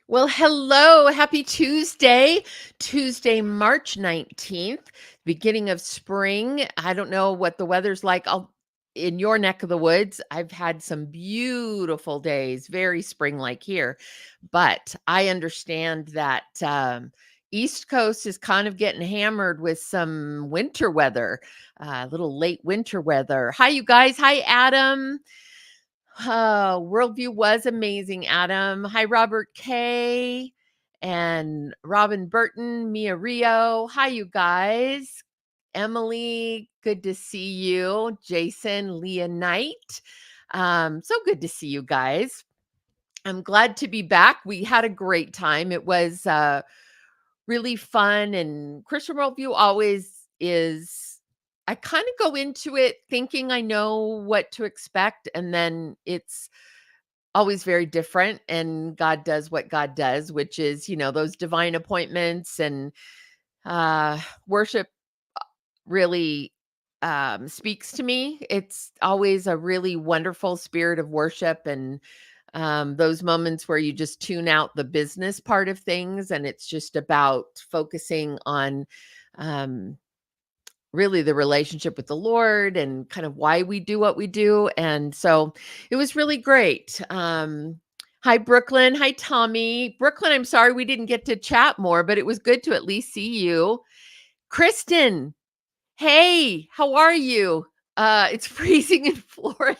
Well, hello. Happy Tuesday. Tuesday, March 19th, beginning of spring. I don't know what the weather's like in your neck of the woods. I've had some beautiful days, very spring-like here. But I understand that East Coast is kind of getting hammered with some winter weather, a little late winter weather. Hi, you guys. Hi, Adam. Worldview was amazing, Adam. Hi, Robert K. and Robin Burton, Mia Rio. Hi, you guys. Emily, good to see you. Jason, Leah Knight. So good to see you guys. I'm glad to be back. We had a great time. It was really fun, and Christian Worldview always is. I kind of go into it thinking I know what to expect, and then it's always very different, and God does what God does, which is, those divine appointments and worship really speaks to me. It's always a really wonderful spirit of worship, and those moments where you just tune out the business part of things and it's just about focusing on um, really the relationship with the Lord and kind of why we do what we do. And so it was really great. Hi, Brooklyn. Hi, Tommy. Brooklyn, I'm sorry we didn't get to chat more, but it was good to at least see you. Kristen, hey, how are you? It's freezing in Florida.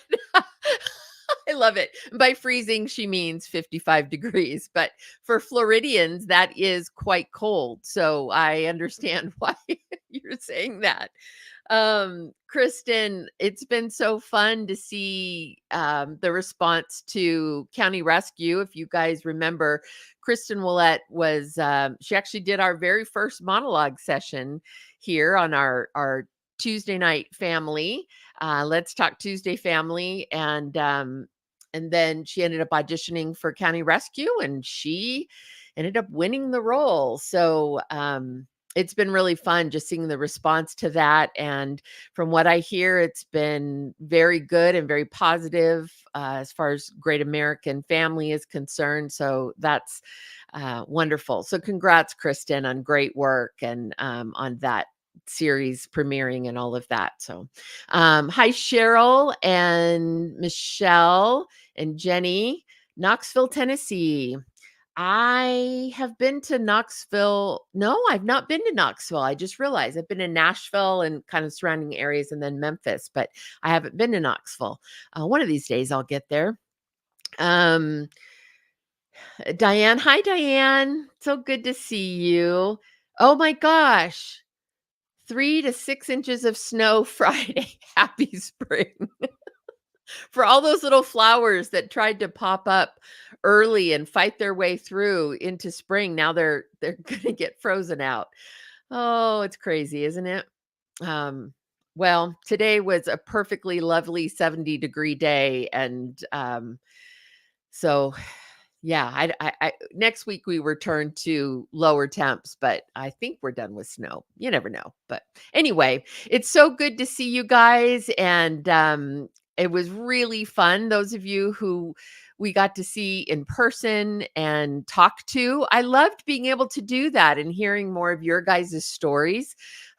I love it. By freezing, she means 55 degrees, but for Floridians, that is quite cold. So I understand why you're saying that. Kristen, it's been so fun to see the response to County Rescue. If you guys remember, Kristen Willett was she actually did our very first monologue session here on our Tuesday night family. Let's Talk Tuesday family, and then she ended up auditioning for County Rescue, and she ended up winning the role. So it's been really fun just seeing the response to that. And from what I hear, it's been very good and very positive as far as Great American Family is concerned. So that's wonderful. So congrats, Kristen, on great work and on that series premiering and all of that. So hi, Cheryl and Michelle and Jenny, Knoxville, Tennessee. I have been to Knoxville. No, I've not been to Knoxville. I just realized I've been in Nashville and kind of surrounding areas and then Memphis, but I haven't been to Knoxville. One of these days I'll get there. Um, Diane, hi, Diane. So good to see you. Oh my gosh. 3 to 6 inches of snow Friday. Happy spring. For all those little flowers that tried to pop up early and fight their way through into spring, now they're gonna get frozen out. Oh, it's crazy, isn't it? Um, well, today was a perfectly lovely 70-degree day, and so yeah, I next week we return to lower temps, but I think we're done with snow. You never know. But anyway, it's so good to see you guys. And it was really fun. Those of you who we got to see in person and talk to, I loved being able to do that and hearing more of your guys' stories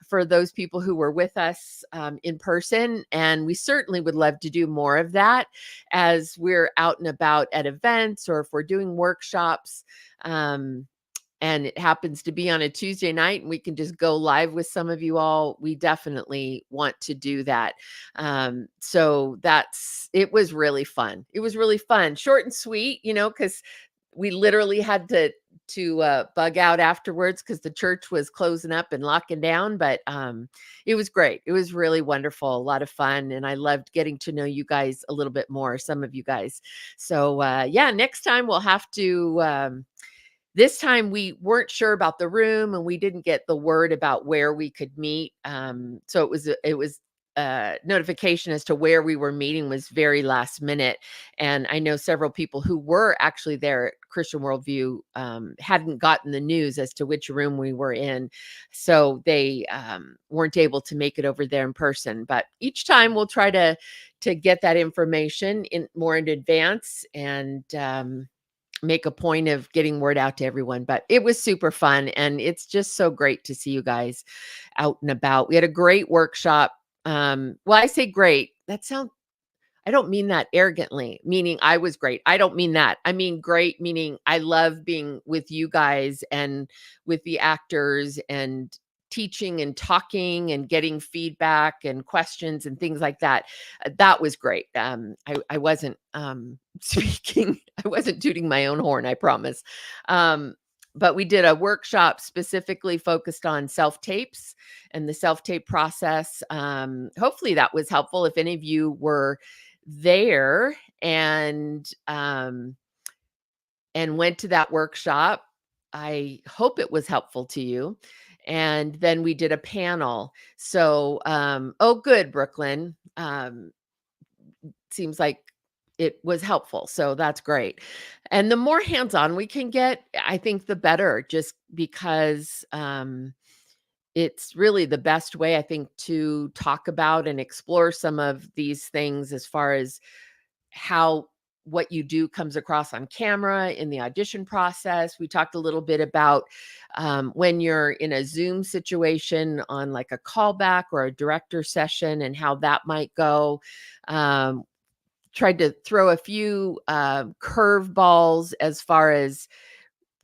for those people who were with us in person. And we certainly would love to do more of that as we're out and about at events or if we're doing workshops. And it happens to be on a Tuesday night and we can just go live with some of you all, we definitely want to do that. So it was really fun. It was really fun, short and sweet, because we literally had to bug out afterwards because the church was closing up and locking down. But it was great. It was really wonderful, a lot of fun, and I loved getting to know you guys a little bit more, some of you guys. So yeah, next time we'll have to. This time we weren't sure about the room and we didn't get the word about where we could meet. So it was notification as to where we were meeting was very last minute. And I know several people who were actually there at Christian Worldview hadn't gotten the news as to which room we were in. So they weren't able to make it over there in person. But each time we'll try to get that information in more in advance. And make a point of getting word out to everyone, but it was super fun, and it's just so great to see you guys out and about. We had a great workshop. Well, I say great. That sounds I don't mean that arrogantly, meaning I was great. I don't mean that. I mean great, meaning I love being with you guys and with the actors and teaching and talking and getting feedback and questions and things like that. That was great. I wasn't speaking, I wasn't tooting my own horn, I promise. But we did a workshop specifically focused on self tapes and the self tape process. Hopefully that was helpful. If any of you were there and went to that workshop, I hope it was helpful to you. And then we did a panel. So, oh, good, Brooklyn. Seems like it was helpful. So that's great. And the more hands-on we can get, I think the better, just because it's really the best way, I think, to talk about and explore some of these things as far as how what you do comes across on camera in the audition process. We talked a little bit about when you're in a Zoom situation on like a callback or a director session and how that might go. Tried to throw a few curve balls as far as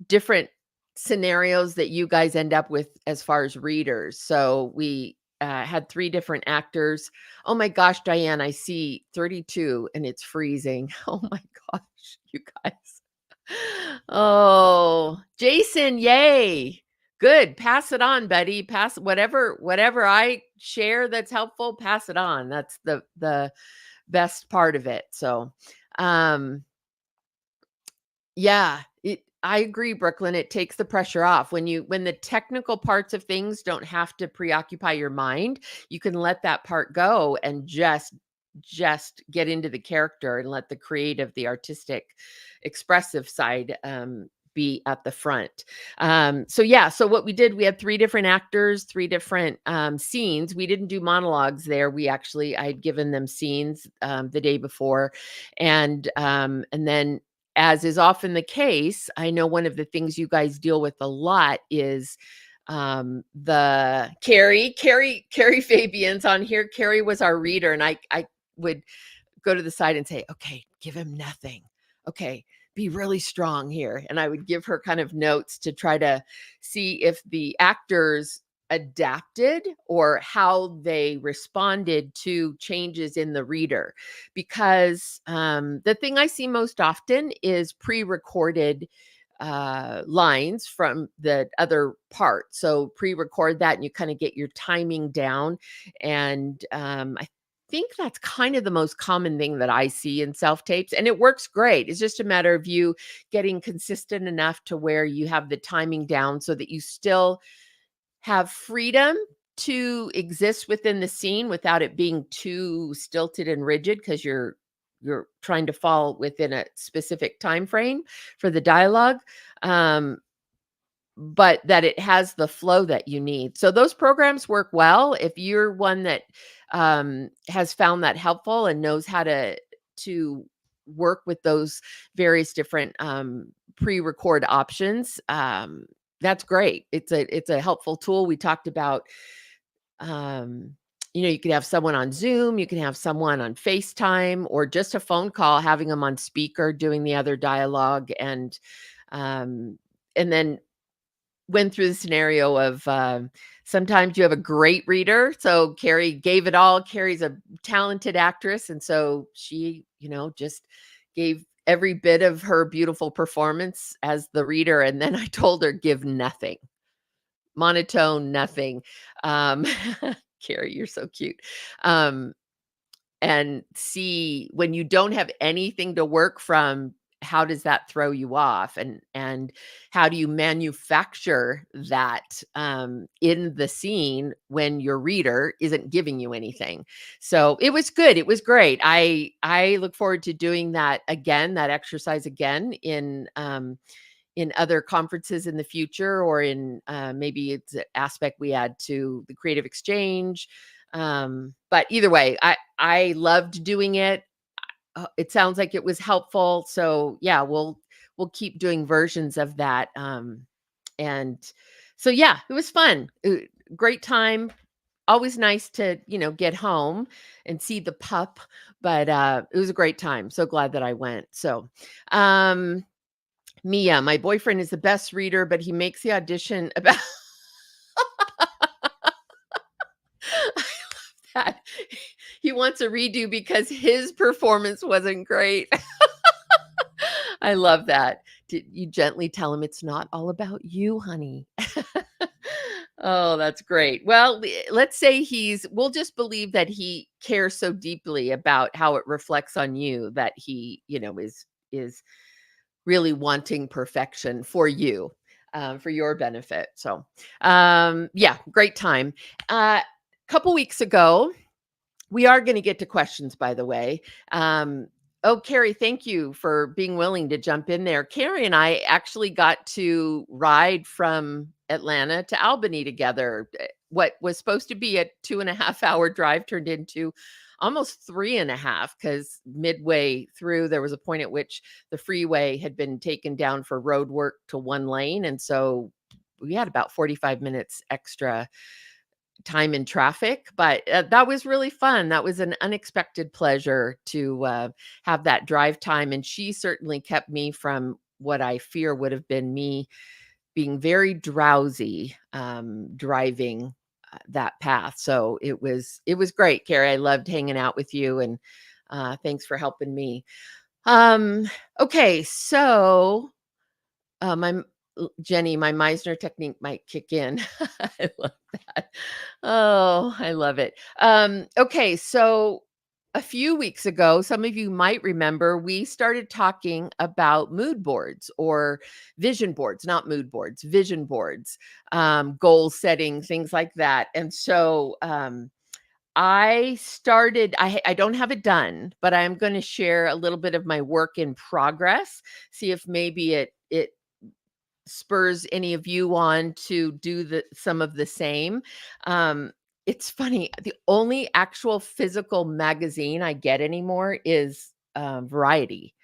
different scenarios that you guys end up with as far as readers. So we had 3 different actors. Oh my gosh, Diane, I see 32 and it's freezing. Oh my gosh, you guys. Oh, Jason, yay. Good. Pass it on, buddy. Pass whatever I share that's helpful, pass it on. That's the best part of it. So, um yeah, I agree, Brooklyn. It takes the pressure off when the technical parts of things don't have to preoccupy your mind. You can let that part go and just get into the character and let the creative, the artistic, expressive side be at the front. So yeah, so what we did, we had 3 different actors, 3 different scenes. We didn't do monologues there. I had given them scenes the day before, and then, as is often the case, I know one of the things you guys deal with a lot is the Carrie Fabian's on here. Carrie was our reader, and I would go to the side and say, okay, give him nothing. Okay, be really strong here. And I would give her kind of notes to try to see if the actors adapted or how they responded to changes in the reader. Because the thing I see most often is pre-recorded lines from the other part. So pre-record that and you kind of get your timing down. And I think that's kind of the most common thing that I see in self tapes, and it works great. It's just a matter of you getting consistent enough to where you have the timing down so that you still have freedom to exist within the scene without it being too stilted and rigid because you're trying to fall within a specific time frame for the dialogue. Um, but that it has the flow that you need. So those programs work well. If you're one that has found that helpful and knows how to work with those various different pre-record options, that's great. It's a helpful tool. We talked about you can have someone on Zoom, you can have someone on FaceTime, or just a phone call, having them on speaker doing the other dialogue, um, and then went through the scenario of sometimes you have a great reader. So Carrie gave it all. Carrie's a talented actress. And so she, just gave every bit of her beautiful performance as the reader. And then I told her, give nothing, monotone, nothing. Um, Carrie, you're so cute. Um, and see when you don't have anything to work from, how does that throw you off, and how do you manufacture that in the scene when your reader isn't giving you anything. So it was good, it was great. I look forward to doing that again, that exercise again, in other conferences in the future, or in maybe it's an aspect we add to the creative exchange. But either way, I loved doing it. It sounds like it was helpful. So yeah, we'll we'll keep doing versions of that. And so, yeah, it was fun. Great time. Always nice to, get home and see the pup, but it was a great time. So glad that I went. So, um, Mia, my boyfriend is the best reader, but he makes the audition about that. He wants a redo because his performance wasn't great. I love that. Did you gently tell him it's not all about you, honey? Oh, that's great. Well, let's say we'll just believe that he cares so deeply about how it reflects on you that he, is really wanting perfection for you, for your benefit. So, yeah, great time. Couple weeks ago, we are going to get to questions, by the way. Oh, Carrie, thank you for being willing to jump in there. Carrie and I actually got to ride from Atlanta to Albany together. What was supposed to be a 2.5 hour drive turned into almost 3.5, because midway through, there was a point at which the freeway had been taken down for road work to one lane. And so we had about 45 minutes extra time in traffic, but that was really fun. That was an unexpected pleasure to have that drive time. And she certainly kept me from what I fear would have been me being very drowsy driving that path. So it was great, Carrie. I loved hanging out with you, and thanks for helping me. Um, okay, so my Jenny, my Meisner technique might kick in. I love that. Oh, I love it. Okay, so a few weeks ago, some of you might remember, we started talking about mood boards or vision boards, not mood boards, vision boards, goal setting, things like that. And so I don't have it done, but I'm going to share a little bit of my work in progress, see if maybe it spurs any of you on to do some of the same. It's funny, the only actual physical magazine I get anymore is Variety.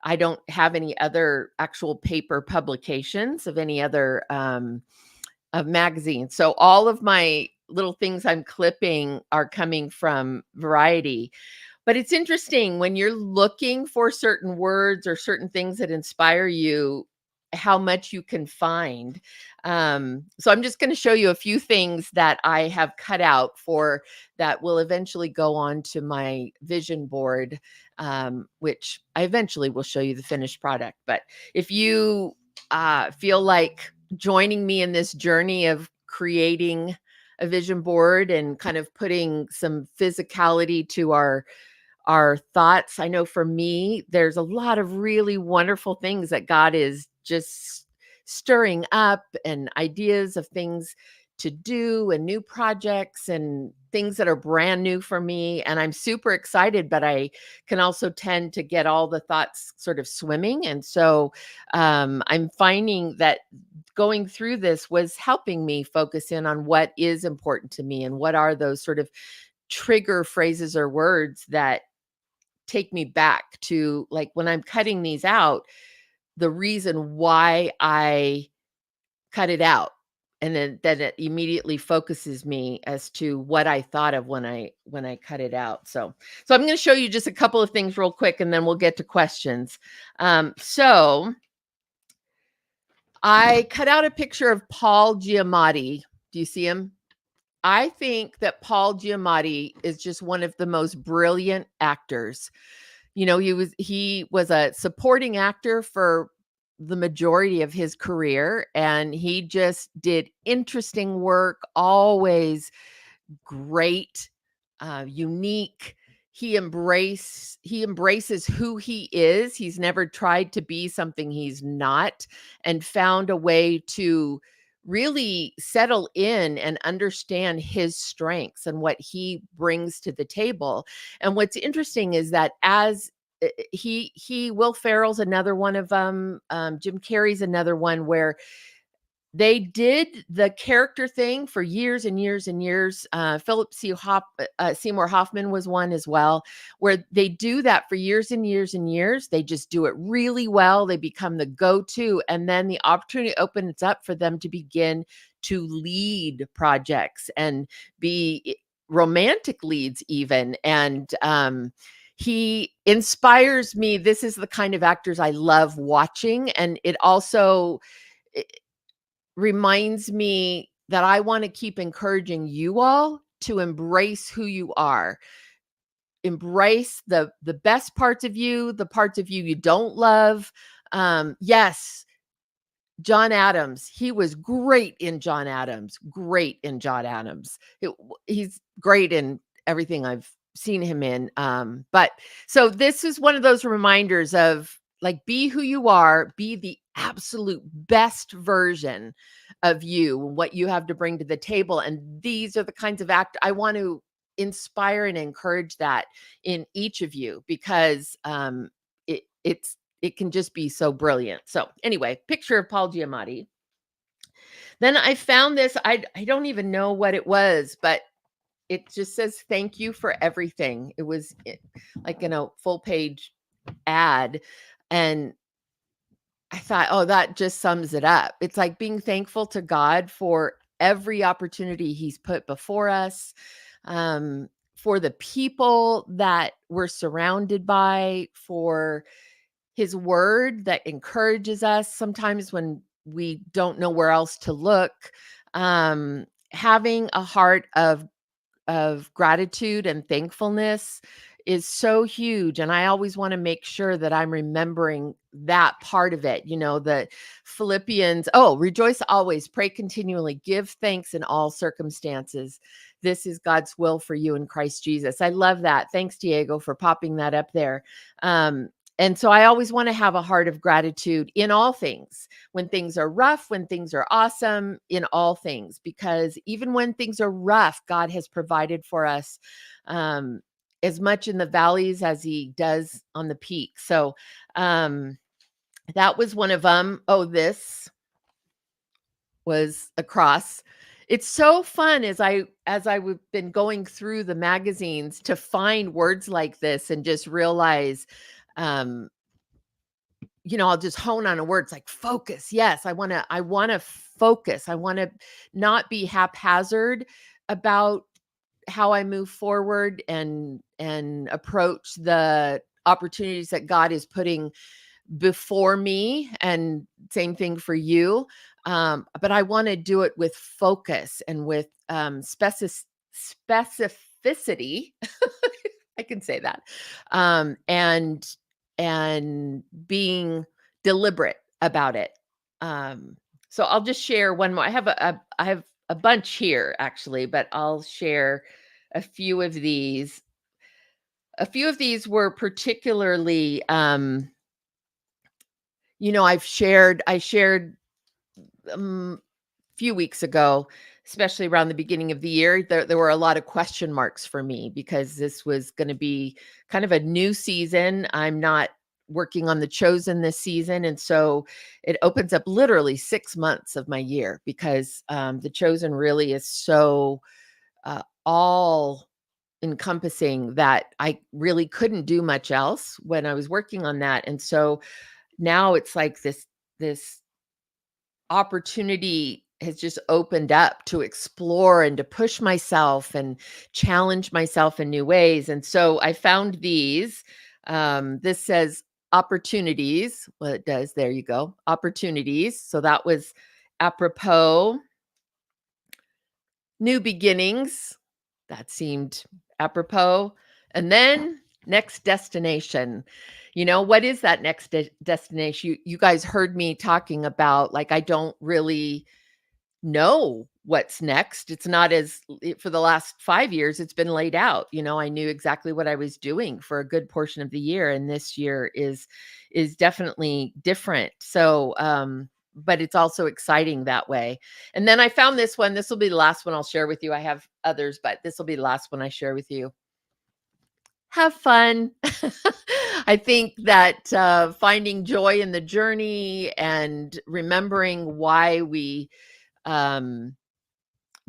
I don't have any other actual paper publications of any other of magazines. So all of my little things I'm clipping are coming from Variety. But it's interesting when you're looking for certain words or certain things that inspire you, how much you can find. So I'm just going to show you a few things that I have cut out for that will eventually go on to my vision board, which I eventually will show you the finished product. But if you feel like joining me in this journey of creating a vision board and kind of putting some physicality to our thoughts. I know for me, there's a lot of really wonderful things that God is just stirring up, and ideas of things to do and new projects and things that are brand new for me. And I'm super excited, but I can also tend to get all the thoughts sort of swimming. And so I'm finding that going through this was helping me focus in on what is important to me and what are those sort of trigger phrases or words that take me back to, like, when I'm cutting these out, the reason why I cut it out. And then it immediately focuses me as to what I thought of when I cut it out. So I'm going to show you just a couple of things real quick, and then we'll get to questions. So I cut out a picture of Paul Giamatti. Do you see him? I think that Paul Giamatti is just one of the most brilliant actors. He was a supporting actor for the majority of his career, and he just did interesting work, always great, unique. He embraces who he is. He's never tried to be something he's not, and found a way to really settle in and understand his strengths and what he brings to the table. And what's interesting is that as he Will Ferrell's another one of them, Jim Carrey's another one where They did the character thing for years and years and years. Seymour Hoffman was one as well, where they do that for years and years and years. They just do it really well. They become the go-to, and then the opportunity opens up for them to begin to lead projects and be romantic leads even. And he inspires me. This is the kind of actors I love watching, and it also reminds me that I want to keep encouraging you all to embrace who you are. Embrace the best parts of you, the parts of you you don't love. Yes, John Adams, he was great in John Adams. Great in John Adams. He's great in everything I've seen him in. But so this is one of those reminders of, like, be who you are, be the absolute best version of you, what you have to bring to the table. And these are the kinds of I want to inspire and encourage that in each of you, because it can just be so brilliant. So anyway, picture of Paul Giamatti. Then I found this. I don't even know what it was, but it just says thank you for everything. It was like in a full page ad, and I thought, oh, that just sums it up. It's like being thankful to God for every opportunity he's put before us, for the people that we're surrounded by, for his word that encourages us sometimes when we don't know where else to look. Having a heart of gratitude and thankfulness is so huge, and I always want to make sure that I'm remembering that part of it. The Philippians, rejoice always, pray continually, give thanks in all circumstances. This is God's will for you in Christ Jesus. I love that. Thanks, Diego, for popping that up there. And so I always want to have a heart of gratitude in all things, when things are rough, when things are awesome, in all things, because even when things are rough, God has provided for us as much in the valleys as he does on the peaks. So that was one of them. Oh, this was a cross. It's so fun as I've been going through the magazines to find words like this and just realize, I'll just hone on a word. It's like focus. Yes, I want to focus. I want to not be haphazard about how I move forward and approach the opportunities that God is putting before me, and same thing for you. But I want to do it with focus and with specificity. I can say that. And being deliberate about it. So I'll just share one more. I have a bunch here actually, but I'll share a few of these. A few of these were particularly, I shared a few weeks ago, especially around the beginning of the year, there were a lot of question marks for me because this was going to be kind of a new season. I'm not working on The Chosen this season. And so it opens up literally 6 months of my year, because The Chosen really is so all encompassing that I really couldn't do much else when I was working on that. And so now it's like this opportunity has just opened up to explore and to push myself and challenge myself in new ways. And so I found these. This says opportunities. Well, it does. There you go. Opportunities. So that was apropos. New beginnings. That seemed apropos. And then next destination. What is that next destination? You guys heard me talking about, like, I don't really know what's next. It's not for the last 5 years, it's been laid out. I knew exactly what I was doing for a good portion of the year. And this year is definitely different. So, but it's also exciting that way. And then I found this one. This will be the last one I'll share with you. I have others, but this will be the last one I share with you. Have fun. I think that finding joy in the journey and remembering why we um,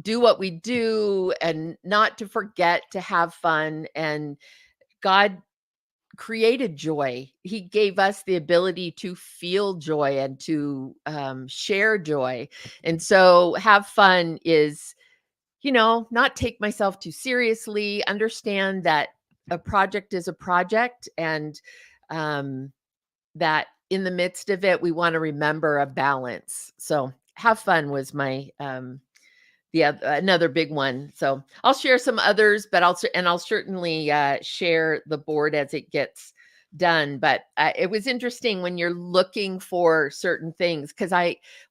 do what we do and not to forget to have fun. And God created joy. He gave us the ability to feel joy and to share joy. And so, have fun is, not take myself too seriously, understand that a project is a project, and um, that in the midst of it, we want to remember a balance. So, have fun was my another big one. So I'll share some others, but I'll certainly share the board as it gets done. But it was interesting when you're looking for certain things, because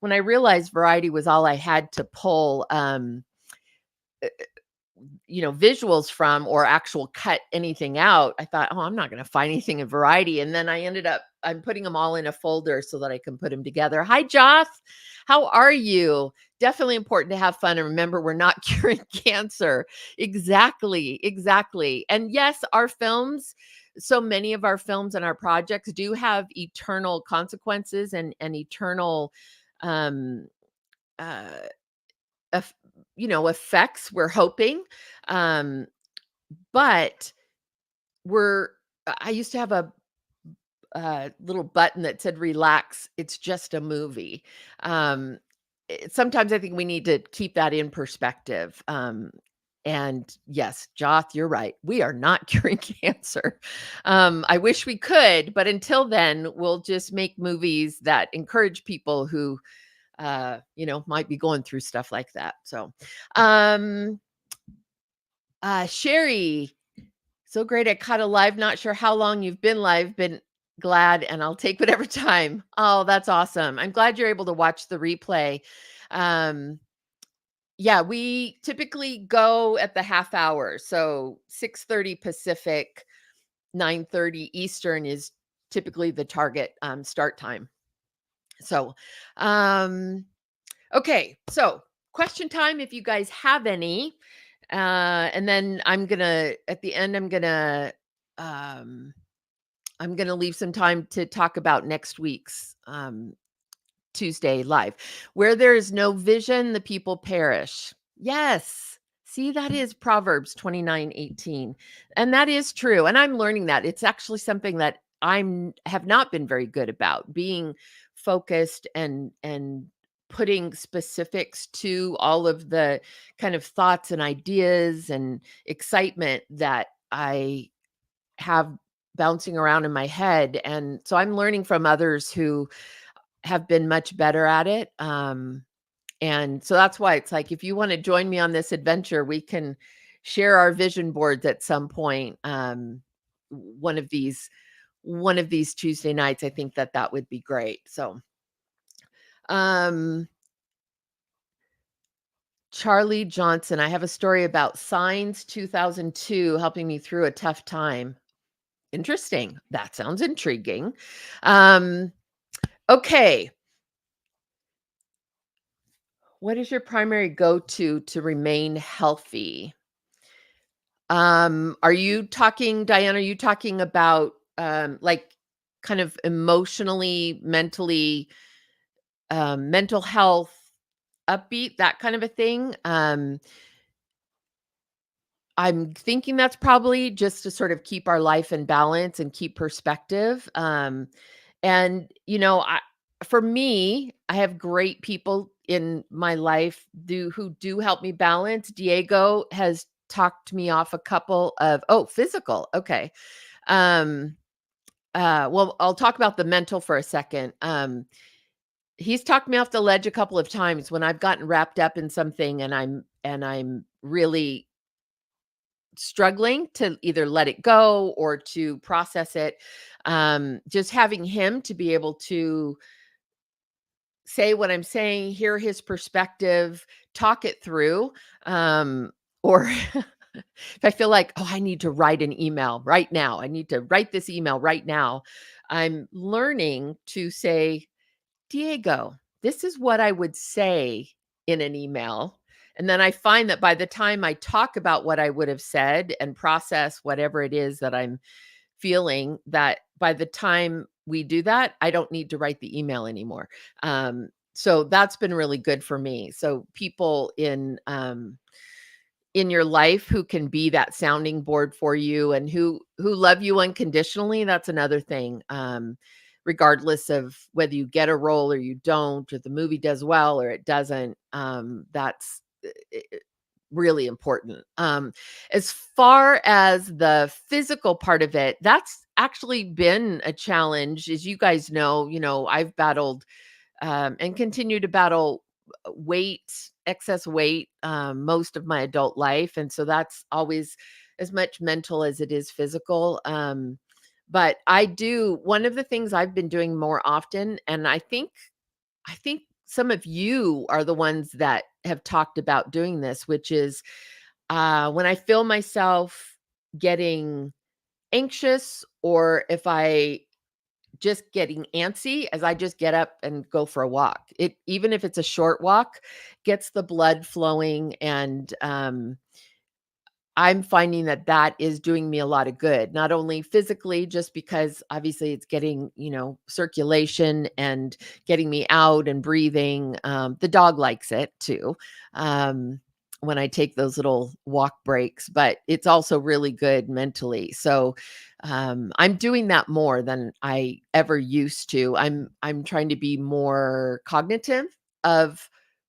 when I realized variety was all I had to pull visuals from, or actual cut anything out, I thought, oh, I'm not going to find anything in variety. And then I'm putting them all in a folder so that I can put them together. Hi, Joth. How are you? Definitely important to have fun. And remember, we're not curing cancer. Exactly. Exactly. And yes, so many of our films and our projects do have eternal consequences and eternal, um, uh, effects, we're hoping. Um, but I used to have a little button that said relax, it's just a movie. Um, Sometimes I think we need to keep that in perspective. And yes, Joth, you're right. We are not curing cancer. I wish we could, but until then, we'll just make movies that encourage people who might be going through stuff like that. So, um, Sherry, so great. I caught a live. Not sure how long you've been live. Been glad, and I'll take whatever time. Oh, that's awesome. I'm glad you're able to watch the replay. Um, yeah, we typically go at the half hour. So 6:30 Pacific, 9:30 Eastern is typically the target start time. So, um, okay. So question time, if you guys have any. And then at the end, um, I'm gonna leave some time to talk about next week's Tuesday live. Where there is no vision, the people perish. Yes. See, that is Proverbs 29:18. And that is true. And I'm learning that. It's actually something that have not been very good about, being focused and putting specifics to all of the kind of thoughts and ideas and excitement that I have bouncing around in my head. And so I'm learning from others who have been much better at it. And so that's why it's like, if you want to join me on this adventure, we can share our vision boards at some point. One of these Tuesday nights, I think that would be great. So, um, Charlie Johnson, I have a story about Signs 2002 helping me through a tough time. Interesting. That sounds intriguing. Okay. What is your primary go-to to remain healthy? Are you talking, Diane, are you talking about like kind of emotionally, mentally, mental health, upbeat, that kind of a thing? I'm thinking that's probably just to sort of keep our life in balance and keep perspective. And for me, I have great people in my life who do help me balance. Diego has talked me off a couple of physical. Okay. Um, well, I'll talk about the mental for a second. He's talked me off the ledge a couple of times when I've gotten wrapped up in something and I'm really struggling to either let it go or to process it. Just having him to be able to say what I'm saying, hear his perspective, talk it through. Or if I feel like, I need to write an email right now, I need to write this email right now, I'm learning to say, Diego, this is what I would say in an email. And then I find that by the time I talk about what I would have said and process whatever it is that I'm feeling that by the time we do that, I don't need to write the email anymore. So that's been really good for me. So people in your life who can be that sounding board for you and who love you unconditionally, that's another thing. Regardless of whether you get a role or you don't, or the movie does well or it doesn't, that's really important. As far as the physical part of it, that's actually been a challenge. As you guys know, I've battled and continue to battle excess weight, most of my adult life. And so that's always as much mental as it is physical. But one of the things I've been doing more often, and I think some of you are the ones that have talked about doing this, which is when I feel myself getting anxious, or if I just getting antsy, as I just get up and go for a walk. Even if it's a short walk, gets the blood flowing, and I'm finding that that is doing me a lot of good, not only physically, just because obviously it's getting, circulation and getting me out and breathing. The dog likes it too. When I take those little walk breaks, but it's also really good mentally. So I'm doing that more than I ever used to. I'm trying to be more cognitive of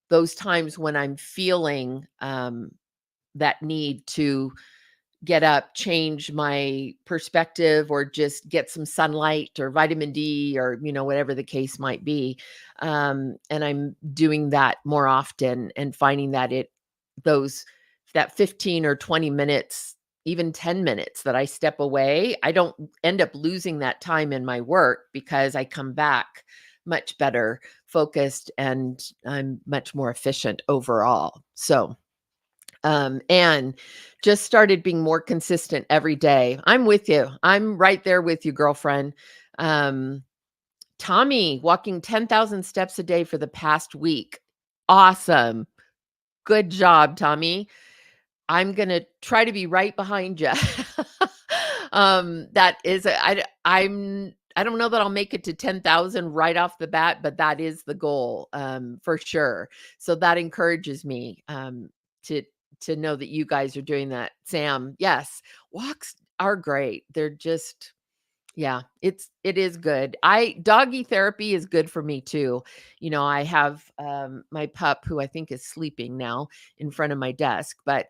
those times when I'm feeling that need to get up, change my perspective, or just get some sunlight or vitamin D, or, whatever the case might be. And I'm doing that more often and finding that those, that 15 or 20 minutes, even 10 minutes that I step away, I don't end up losing that time in my work because I come back much better focused and I'm much more efficient overall. So, and just started being more consistent every day. I'm with you. I'm right there with you, girlfriend. Um, Tommy walking 10,000 steps a day for the past week. Awesome. Good job, Tommy. I'm going to try to be right behind you. That is, I don't know that I'll make it to 10,000 right off the bat, but that is the goal, for sure. So that encourages me, to know that you guys are doing that. Sam, yes, walks are great. They're just, yeah, it is good. Doggy therapy is good for me too. I have my pup, who I think is sleeping now in front of my desk, but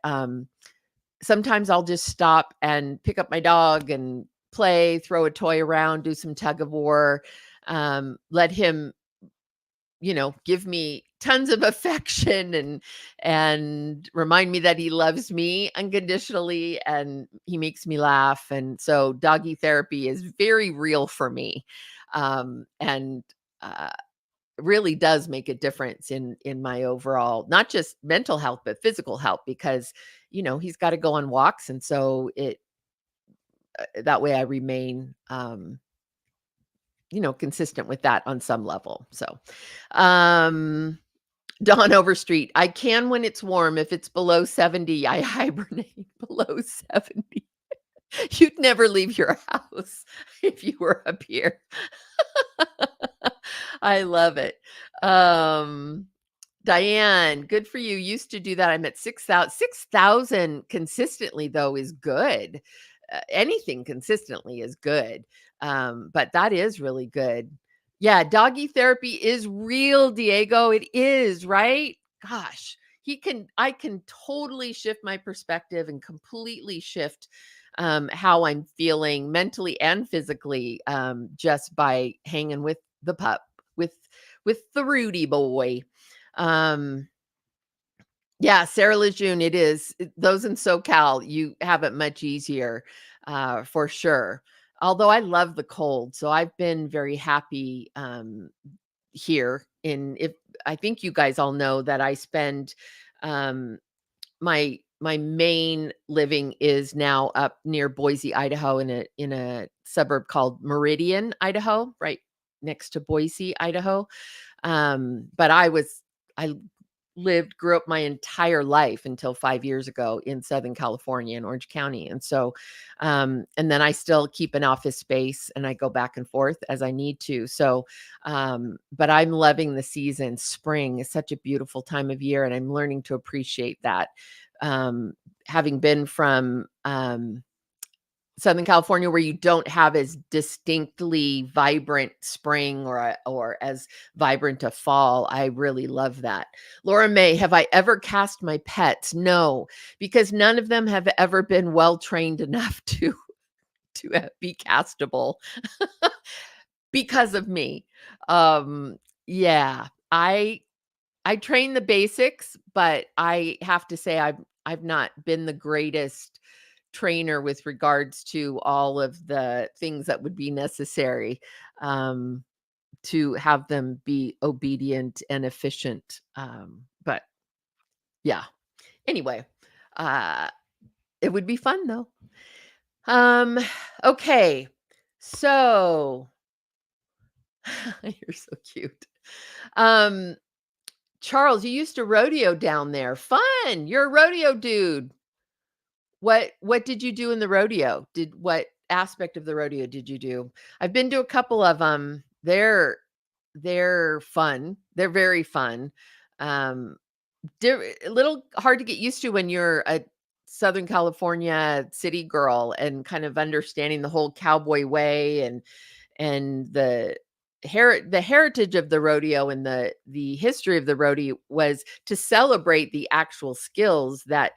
sometimes I'll just stop and pick up my dog and play, throw a toy around, do some tug of war, let him, give me tons of affection and remind me that he loves me unconditionally, and he makes me laugh. And so doggy therapy is very real for me. And uh, really does make a difference in my overall, not just mental health, but physical health, because, he's got to go on walks. And so that way I remain, consistent with that on some level. So, um, Dawn Overstreet, I can when it's warm. If it's below 70, I hibernate below 70. You'd never leave your house if you were up here. I love it. Um, Diane, good for you. Used to do that. I'm at 6,000. 6,000 consistently, though, is good. Anything consistently is good. But that is really good. Yeah, doggy therapy is real, Diego. It is, right? Gosh, I can totally shift my perspective and completely shift how I'm feeling mentally and physically, just by hanging with the pup, with the Rudy boy. Um, yeah, Sarah Lejeune, it is. Those in SoCal, you have it much easier, for sure. Although I love the cold, so I've been very happy, here if I think you guys all know that I spend, um, my main living is now up near Boise, Idaho, in a suburb called Meridian, Idaho, right next to Boise, Idaho. But I grew up my entire life until 5 years ago in Southern California in Orange County. And so, and then I still keep an office space and I go back and forth as I need to. So, but I'm loving the season. Spring is such a beautiful time of year and I'm learning to appreciate that. Um, Having been from, Southern California where you don't have as distinctly vibrant spring or as vibrant a fall. I really love that. Laura May, have I ever cast my pets? No, because none of them have ever been well trained enough to be castable because of me. Yeah, I train the basics, but I have to say I've not been the greatest trainer with regards to all of the things that would be necessary um, to have them be obedient and efficient. But yeah, anyway, uh, it would be fun though. Um, okay, so you're so cute. Um, Charles, you used to rodeo down there. Fun. You're a rodeo dude. What did you do in the rodeo? What aspect of the rodeo did you do? I've been to a couple of them. They're fun. They're very fun. Um, they're a little hard to get used to when you're a Southern California city girl and kind of understanding the whole cowboy way and the heritage of the rodeo and the history of the rodeo was to celebrate the actual skills that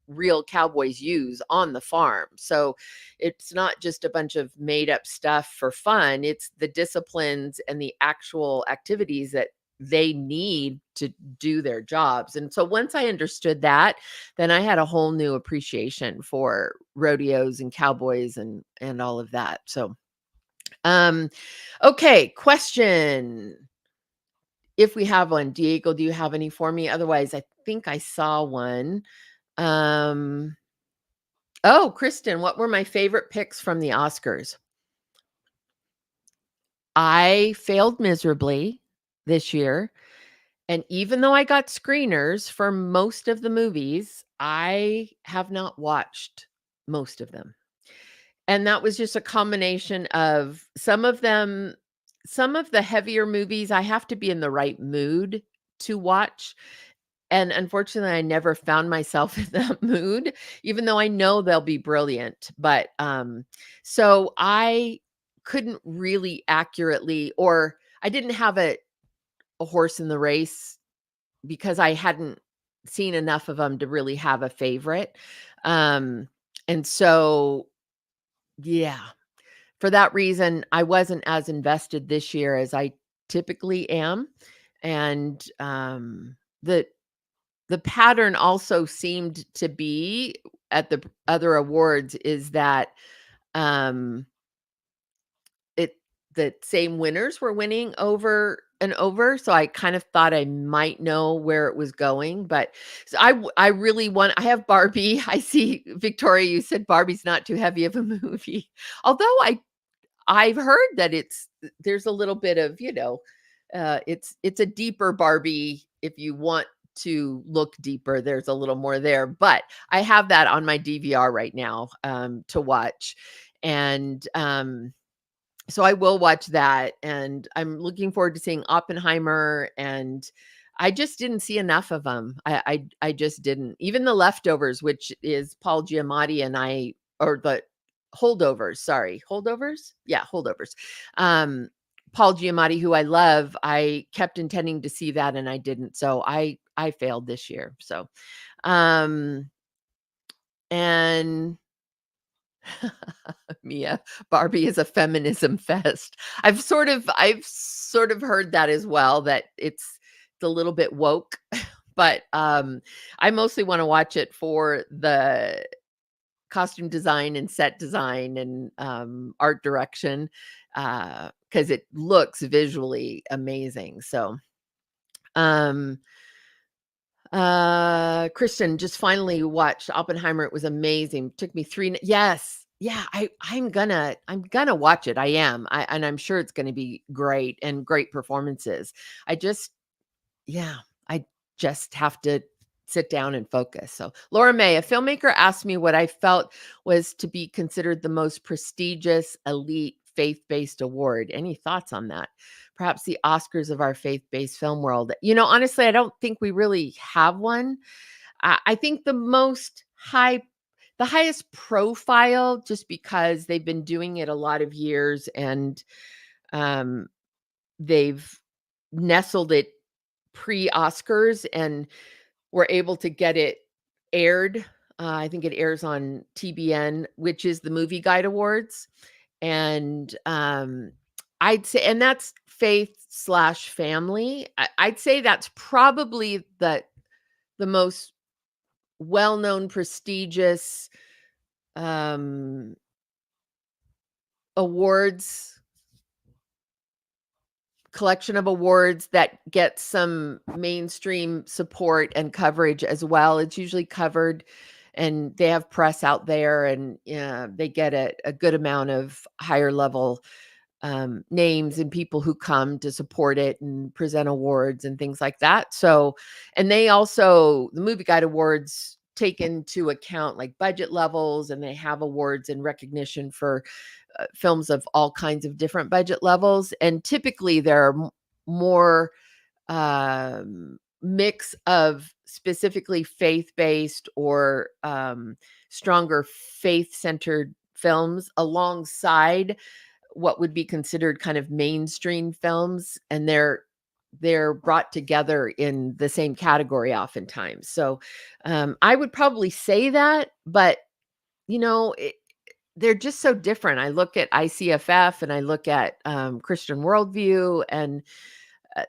real cowboys use on the farm. So it's not just a bunch of made up stuff for fun, it's the disciplines and the actual activities that they need to do their jobs. And so once I understood that, then I had a whole new appreciation for rodeos and cowboys and all of that. So um okay, question. If we have one, Diego, do you have any for me? Otherwise, I think I saw one. Um Oh, Kristen, what were my favorite picks from the Oscars? I failed miserably this year. And even though I got screeners for most of the movies, I have not watched most of them. And that was just a combination of some of the heavier movies, I have to be in the right mood to watch. And unfortunately, I never found myself in that mood, even though I know they'll be brilliant. But so I couldn't really accurately, or I didn't have a horse in the race because I hadn't seen enough of them to really have a favorite. Um, and so, yeah, for that reason, I wasn't as invested this year as I typically am. And the pattern also seemed to be at the other awards is that um it the same winners were winning over and over, so I kind of thought I might know where it was going, but so I really want. I have Barbie. I see Victoria, you said Barbie's not too heavy of a movie. Although I've heard that there's a little bit of, it's a deeper Barbie. If you want to look deeper, there's a little more there. But I have that on my DVR right now to watch. And so I will watch that. And I'm looking forward to seeing Oppenheimer. And I just didn't see enough of them. I just didn't. Even The Leftovers, which is Paul Giamatti and I, or the Holdovers, sorry. Holdovers? Yeah, Holdovers. Um, Paul Giamatti, who I love, I kept intending to see that and I didn't. So I failed this year. So um and Mia, Barbie is a feminism fest. I've sort of heard that as well, that it's a little bit woke, but I mostly want to watch it for the costume design and set design and art direction because it looks visually amazing. So um Christian just finally watched Oppenheimer. It was amazing. Took me yes. Yeah, I'm gonna watch it. I am. And I'm sure it's gonna be great and great performances. I just yeah, I just have to sit down and focus. So, Laura May, a filmmaker asked me what I felt was to be considered the most prestigious elite faith-based award. Any thoughts on that? Perhaps the Oscars of our faith-based film world. Honestly, I don't think we really have one. I think the highest profile, just because they've been doing it a lot of years, and um, they've nestled it pre-Oscars and were able to get it aired. I think it airs on TBN, which is the Movie Guide Awards. And I'd say, and that's faith/family. I'd say that's probably the most well-known, prestigious awards collection of awards that get some mainstream support and coverage as well. It's usually covered, and they have press out there, and they get a good amount of higher level names and people who come to support it and present awards and things like that. So, and they also, the Movie Guide Awards take into account like budget levels, and they have awards in recognition for films of all kinds of different budget levels. And typically there are more mix of specifically faith-based or stronger faith-centered films alongside what would be considered kind of mainstream films, and they're brought together in the same category oftentimes. So I would probably say that, but they're just so different. I look at ICFF and I look at Christian Worldview, and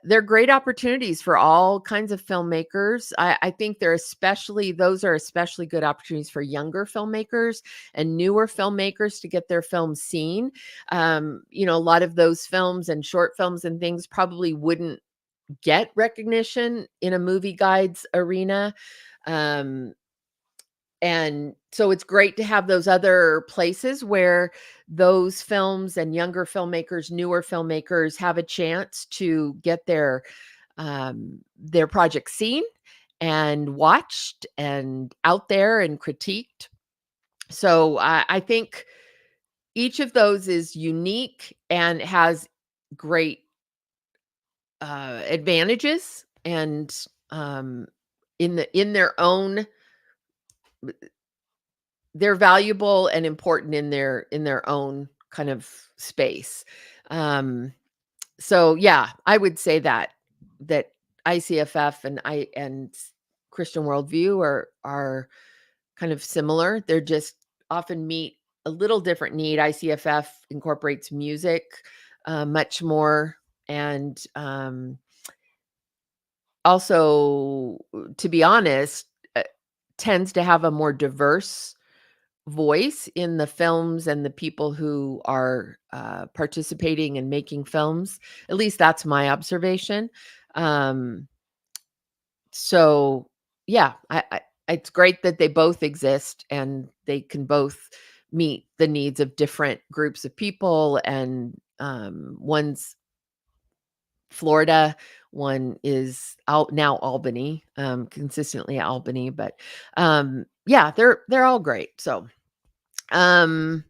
they're great opportunities for all kinds of filmmakers. I think those are especially good opportunities for younger filmmakers and newer filmmakers to get their films seen. A lot of those films and short films and things probably wouldn't get recognition in a movie guides arena. And so it's great to have those other places where those films and younger filmmakers, newer filmmakers have a chance to get their project seen and watched and out there and critiqued. So I think each of those is unique and has great advantages, and in their own, they're valuable and important in their own kind of space. So yeah, I would say that ICFF and Christian Worldview are kind of similar. They're just often meet a little different need. ICFF incorporates music much more, and also, to be honest, tends to have a more diverse voice in the films and the people who are participating and making films. At least that's my observation. Um, so yeah, it's great that they both exist and they can both meet the needs of different groups of people. And one's Florida, one is out now Albany, consistently Albany, but yeah, they're all great. So um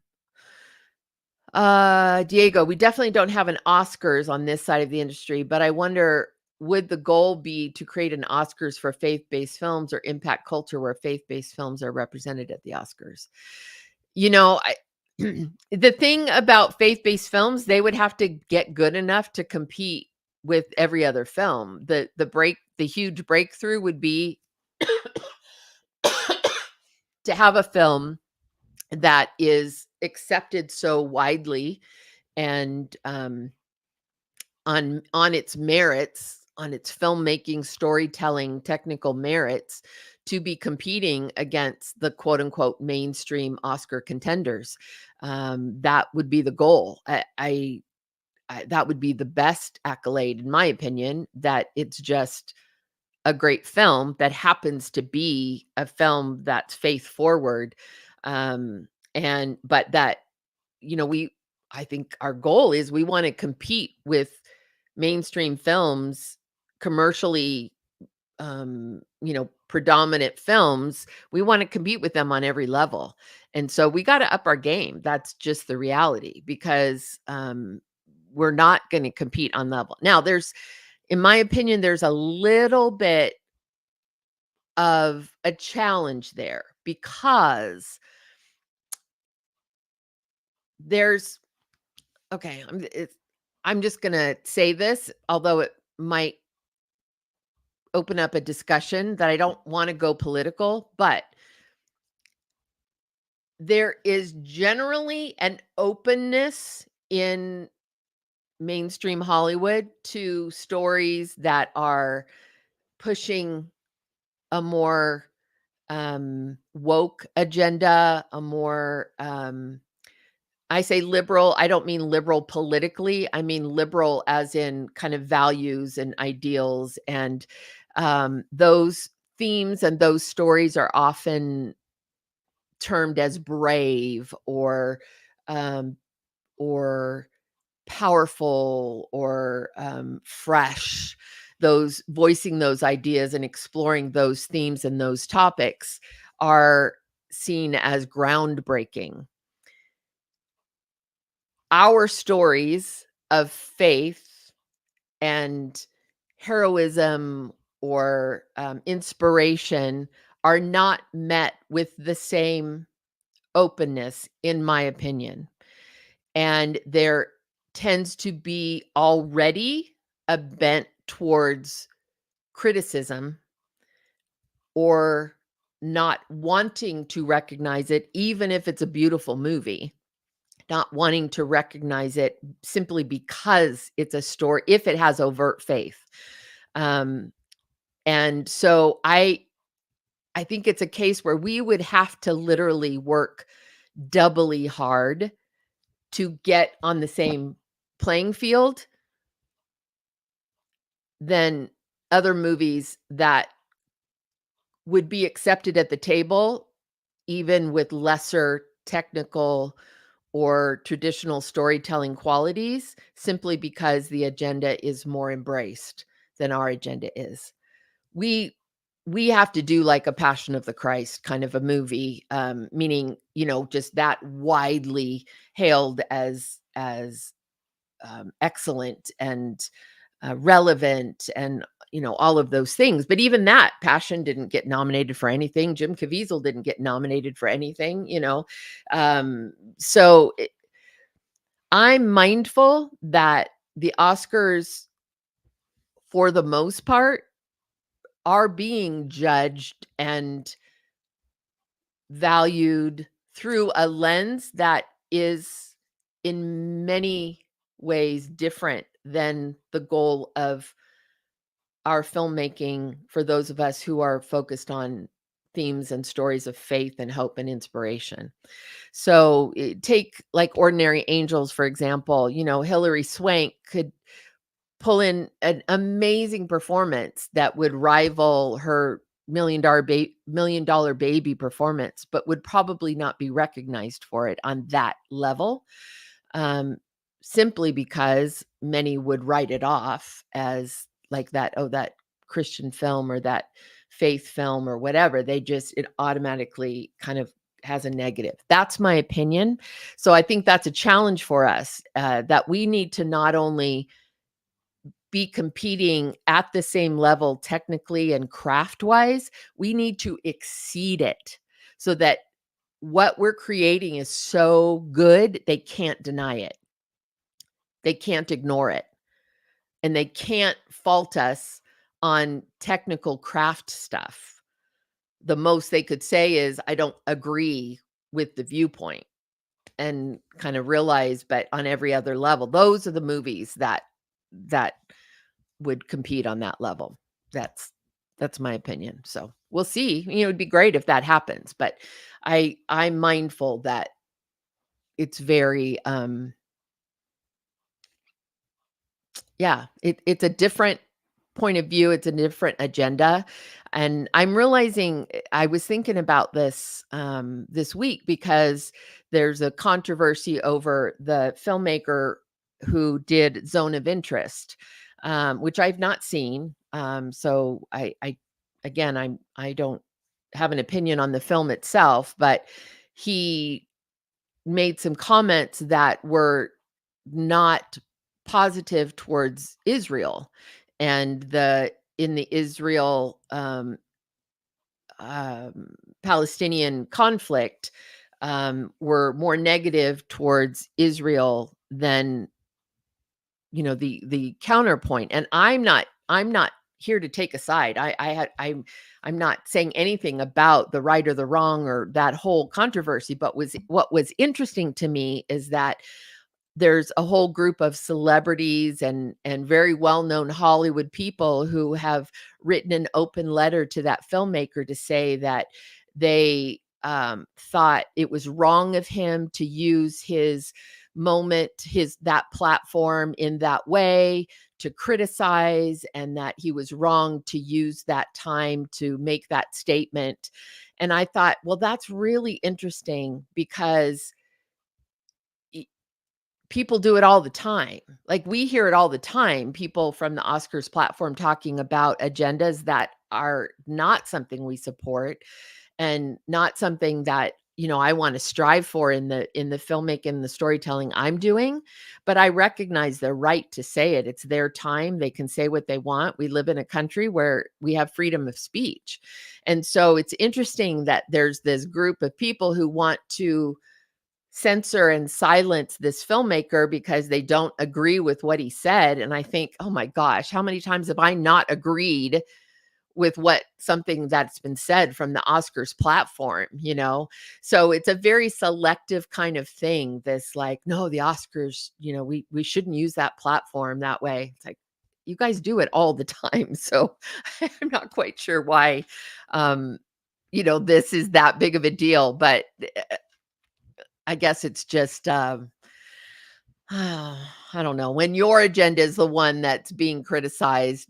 Diego, we definitely don't have an Oscars on this side of the industry, but I wonder, would the goal be to create an Oscars for faith-based films or impact culture where faith-based films are represented at the Oscars? I the thing about faith-based films, they would have to get good enough to compete with every other film. The huge breakthrough would be to have a film that is accepted so widely and on its merits, on its filmmaking, storytelling, technical merits, to be competing against the quote unquote mainstream Oscar contenders. That would be the goal. That would be the best accolade, in my opinion, that it's just a great film that happens to be a film that's faith forward. And but that, I think our goal is we want to compete with mainstream films commercially predominant films, we want to compete with them on every level. And so we got to up our game. That's just the reality, because we're not going to compete on level. Now, in my opinion, there's a little bit of a challenge there, because there's okay, I'm just going to say this, although it might open up a discussion that I don't want to go political, but there is generally an openness in mainstream Hollywood to stories that are pushing a more woke agenda, a more I say liberal, I don't mean liberal politically. I mean liberal as in kind of values and ideals. And those themes and those stories are often termed as brave, um, or powerful, or fresh. Those voicing those ideas and exploring those themes and those topics are seen as groundbreaking. Our stories of faith and heroism, or inspiration, are not met with the same openness, in my opinion. And there tends to be already a bent towards criticism, or not wanting to recognize it, even if it's a beautiful movie, not wanting to recognize it simply because it's a story, if it has overt faith. Um, and so I think it's a case where we would have to literally work doubly hard to get on the same playing field than other movies that would be accepted at the table, even with lesser technical or traditional storytelling qualities, simply because the agenda is more embraced than our agenda is. We we have to do like a Passion of the Christ kind of a movie, meaning, just that widely hailed as excellent and relevant, and all of those things. But even that Passion didn't get nominated for anything. Jim Caviezel didn't get nominated for anything. So I'm mindful that the Oscars, for the most part, are being judged and valued through a lens that is in many ways different than the goal of our filmmaking, for those of us who are focused on themes and stories of faith and hope and inspiration. So take like Ordinary Angels, for example. Hilary Swank could pull in an amazing performance that would rival her million dollar baby performance, but would probably not be recognized for it on that level, um, simply because many would write it off as like that Christian film, or that faith film, or whatever. It automatically kind of has a negative. That's my opinion. So I think that's a challenge for us, that we need to not only be competing at the same level technically and craft wise, we need to exceed it, so that what we're creating is so good, they can't deny it. They can't ignore it. And they can't fault us on technical craft stuff. The most they could say is, I don't agree with the viewpoint, and kind of realize, but on every other level, those are the movies that would compete on that level. That's my opinion. So we'll see. It'd be great if that happens, but I'm mindful that it's very it's a different point of view, it's a different agenda. And I'm realizing, I was thinking about this this week, because there's a controversy over the filmmaker who did Zone of Interest, which I've not seen. So I again, I don't have an opinion on the film itself, but he made some comments that were not positive towards Israel and the in the Israel Palestinian conflict, were more negative towards Israel than the counterpoint. And I'm not here to take a side. I'm not saying anything about the right or the wrong or that whole controversy, but what was interesting to me is that there's a whole group of celebrities and very well-known Hollywood people who have written an open letter to that filmmaker to say that they thought it was wrong of him to use his moment, his that platform in that way to criticize, and that he was wrong to use that time to make that statement. And I thought, well, that's really interesting because people do it all the time. Like, we hear it all the time, people from the Oscars platform talking about agendas that are not something we support and not something that, I want to strive for in the filmmaking, the storytelling I'm doing. But I recognize their right to say it. It's their time. They can say what they want. We live in a country where we have freedom of speech. And so it's interesting that there's this group of people who want to censor and silence this filmmaker because they don't agree with what he said. And I think, oh my gosh, how many times have I not agreed with what something that's been said from the Oscars platform? So it's a very selective kind of thing. This, like, no, the Oscars, we shouldn't use that platform that way. It's like, you guys do it all the time. So I'm not quite sure why this is that big of a deal, but I guess it's just, I don't know. When your agenda is the one that's being criticized,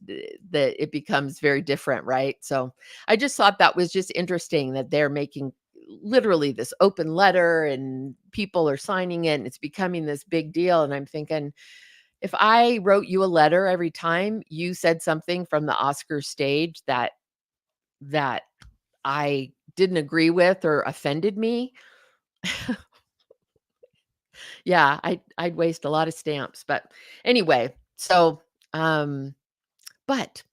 that it becomes very different, right? So I just thought that was just interesting that they're making literally this open letter and people are signing it and it's becoming this big deal. And I'm thinking, if I wrote you a letter every time you said something from the Oscar stage that I didn't agree with or offended me, yeah, I'd waste a lot of stamps. But anyway, so but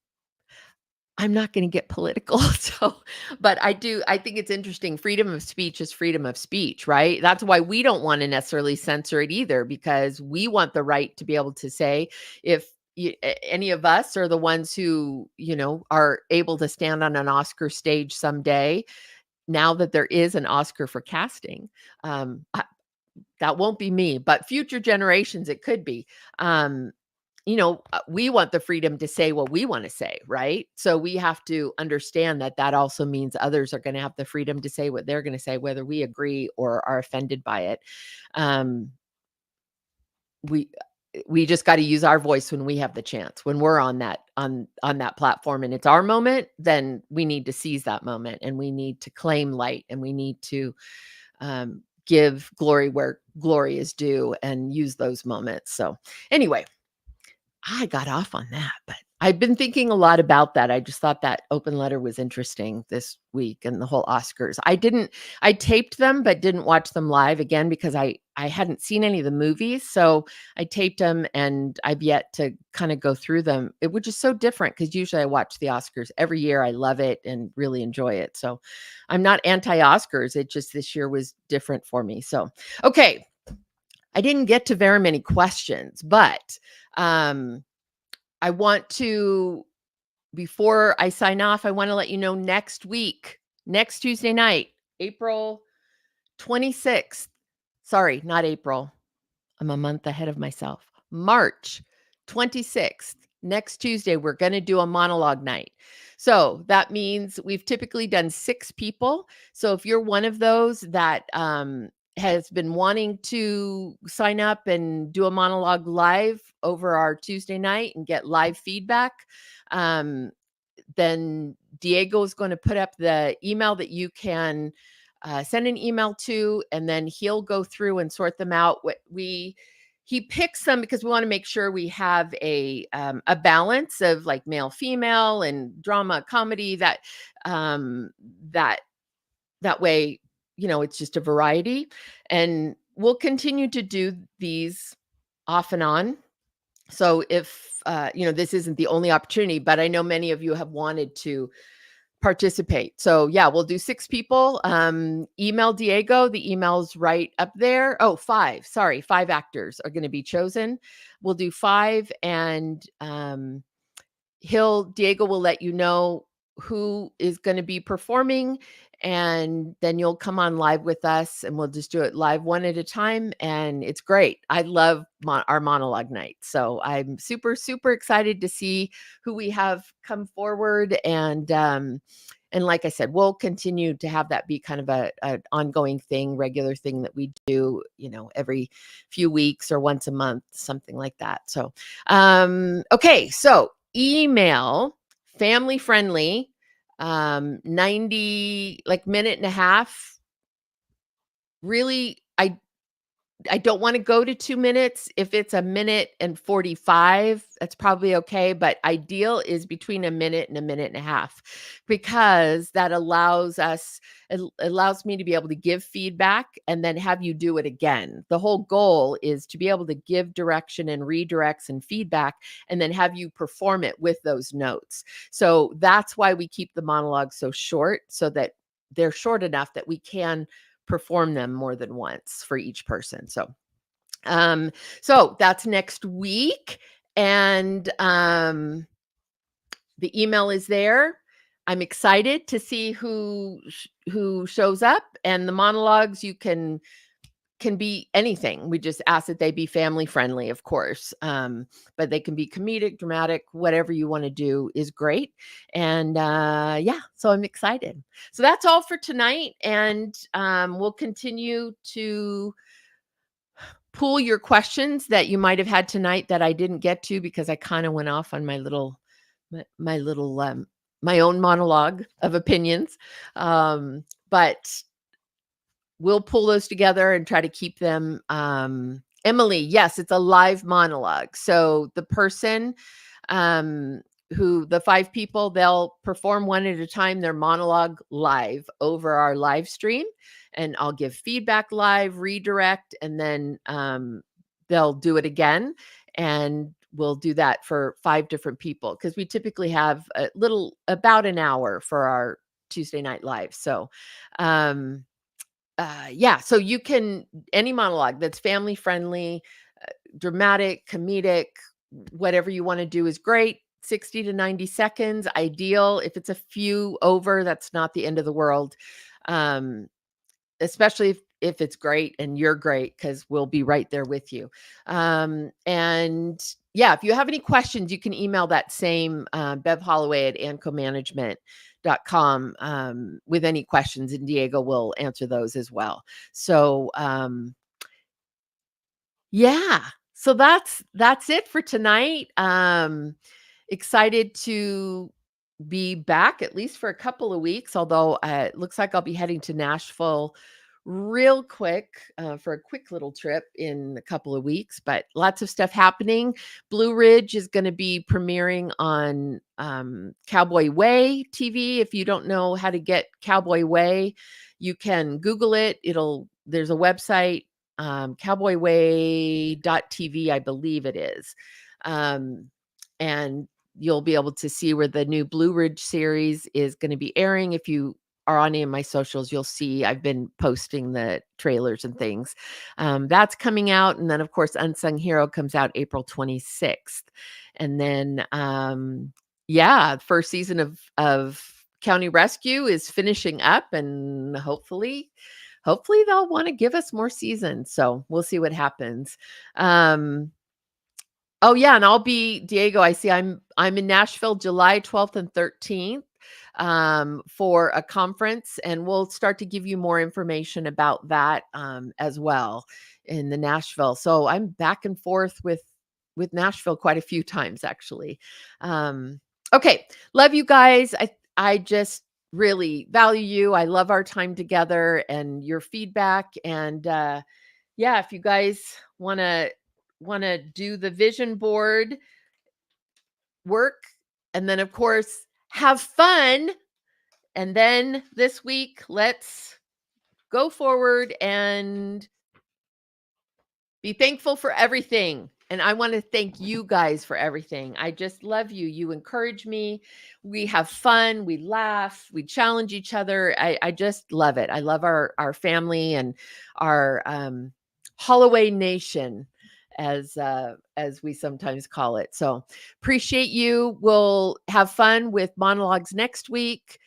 I'm not going to get political. So, but I think it's interesting. Freedom of speech is freedom of speech, right? That's why we don't want to necessarily censor it either, because we want the right to be able to say, if any of us are the ones who, are able to stand on an Oscar stage someday, now that there is an Oscar for casting, that won't be me, but future generations, it could be. We want the freedom to say what we want to say, right? So we have to understand that that also means others are going to have the freedom to say what they're going to say, whether we agree or are offended by it. Um, we we just got to use our voice when we have the chance, when we're on that platform and it's our moment. Then we need to seize that moment, and we need to claim light, and we need to give glory where glory is due and use those moments. So anyway, I got off on that, but I've been thinking a lot about that. I just thought that open letter was interesting this week, and the whole Oscars. I taped them, but didn't watch them live again because I hadn't seen any of the movies. So I taped them and I've yet to kind of go through them, which is so different because usually I watch the Oscars every year. I love it and really enjoy it. So I'm not anti-Oscars. It just, this year was different for me. So, okay. I didn't get to very many questions, but I want to, before I sign off, I want to let you know next week, next Tuesday night, April 26th. Sorry, not April. I'm a month ahead of myself. March 26th, next Tuesday, we're going to do a monologue night. So that means we've typically done 6 people. So if you're one of those that has been wanting to sign up and do a monologue live over our Tuesday night and get live feedback, then Diego is going to put up the email that you can send an email to, and then he'll go through and sort them out. he picks them because we want to make sure we have a balance of like male, female, and drama, comedy. Um, that that way, it's just a variety, and we'll continue to do these off and on. So if this isn't the only opportunity, but I know many of you have wanted to participate. So yeah, we'll do 6 people. Email Diego. The email's right up there. Oh, 5. Sorry, 5 actors are going to be chosen. We'll do 5, and Diego will let you know who is going to be performing, and then you'll come on live with us, and we'll just do it live one at a time, and it's great. I love our monologue night. So I'm super, super excited to see who we have come forward, and like I said, we'll continue to have that be kind of an ongoing thing, regular thing that we do, every few weeks or once a month, something like that. So, okay. So email, family friendly, 90, like minute and a half. Really, I don't want to go to 2 minutes. If it's a minute and 45, that's probably okay. But ideal is between a minute and a half, because that allows me to be able to give feedback and then have you do it again. The whole goal is to be able to give direction and redirects and feedback, and then have you perform it with those notes. So that's why we keep the monologues so short, so that they're short enough that we can perform them more than once for each person. So that's next week, and the email is there. I'm excited to see who shows up, and the monologues can be anything. We just ask that they be family friendly, of course. But they can be comedic, dramatic, whatever you want to do is great. And yeah, so I'm excited. So that's all for tonight. And we'll continue to pull your questions that you might have had tonight that I didn't get to, because I kind of went off on my own monologue of opinions. But we'll pull those together and try to keep them. Emily, yes, it's a live monologue. So the person, the 5 people, they'll perform one at a time, their monologue live over our live stream, and I'll give feedback live, redirect, and then they'll do it again. And we'll do that for 5 different people, because we typically have about an hour for our Tuesday night live. So, yeah, so you can, any monologue that's family friendly, dramatic, comedic, whatever you want to do is great. 60 to 90 seconds, ideal. If it's a few over, that's not the end of the world. Especially if it's great and you're great, because we'll be right there with you. And yeah, if you have any questions, you can email that same Bev Holloway at AncoManagement.com with any questions, and Diego will answer those as well. So yeah, so that's it for tonight. Excited to be back, at least for a couple of weeks, although it looks like I'll be heading to Nashville real quick for a quick little trip in a couple of weeks, but lots of stuff happening. Blue Ridge is going to be premiering on Cowboy Way TV. If you don't know how to get Cowboy Way, you can Google it. There's a website, cowboyway.tv, I believe it is. And you'll be able to see where the new Blue Ridge series is going to be airing. If you are on any of my socials, you'll see I've been posting the trailers and things. That's coming out. And then, of course, Unsung Hero comes out April 26th. And then, yeah, first season of County Rescue is finishing up, and hopefully they'll want to give us more seasons. So we'll see what happens. Oh yeah, and I'll be, Diego, I see I'm in Nashville July 12th and 13th for a conference, and we'll start to give you more information about that as well in the Nashville. So I'm back and forth with Nashville quite a few times, actually. Okay, love you guys. I just really value you. I love our time together and your feedback. And yeah, if you guys want to want to do the vision board work. And then, of course, have fun. And then this week, let's go forward and be thankful for everything. And I want to thank you guys for everything. I just love you. You encourage me. We have fun. We laugh. We challenge each other. I just love it. I love our family and our Holloway Nation, as we sometimes call it. So appreciate you. We'll have fun with monologues next week.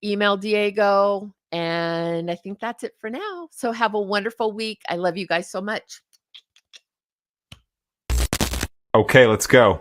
Email Diego. And I think that's it for now. So have a wonderful week. I love you guys so much. Okay, let's go.